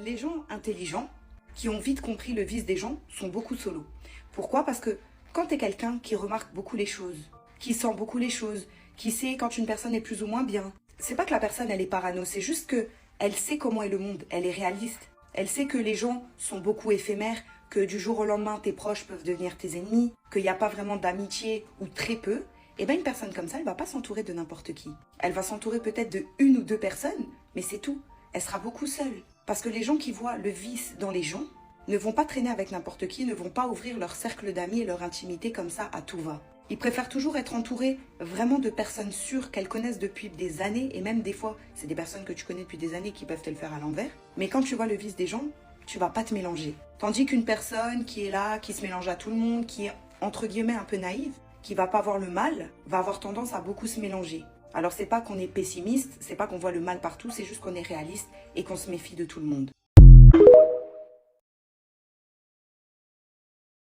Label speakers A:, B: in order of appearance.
A: Les gens intelligents, qui ont vite compris le vice des gens, sont beaucoup solos. Pourquoi? Parce que quand tu es quelqu'un qui remarque beaucoup les choses, qui sent beaucoup les choses, qui sait quand une personne est plus ou moins bien, c'est pas que la personne elle est parano, c'est juste que elle sait comment est le monde, elle est réaliste. Elle sait que les gens sont beaucoup éphémères, que du jour au lendemain tes proches peuvent devenir tes ennemis, qu'il n'y a pas vraiment d'amitié ou très peu. Et bien une personne comme ça, elle va pas s'entourer de n'importe qui. Elle va s'entourer peut-être de une ou deux personnes, mais c'est tout. Elle sera beaucoup seule. Parce que les gens qui voient le vice dans les gens ne vont pas traîner avec n'importe qui, ne vont pas ouvrir leur cercle d'amis et leur intimité comme ça à tout va. Ils préfèrent toujours être entourés vraiment de personnes sûres qu'elles connaissent depuis des années, et même des fois, c'est des personnes que tu connais depuis des années qui peuvent te le faire à l'envers. Mais quand tu vois le vice des gens, tu vas pas te mélanger. Tandis qu'une personne qui est là, qui se mélange à tout le monde, qui est entre guillemets un peu naïve, qui va pas voir le mal, va avoir tendance à beaucoup se mélanger. Alors c'est pas qu'on est pessimiste, c'est pas qu'on voit le mal partout, c'est juste qu'on est réaliste et qu'on se méfie de tout le monde.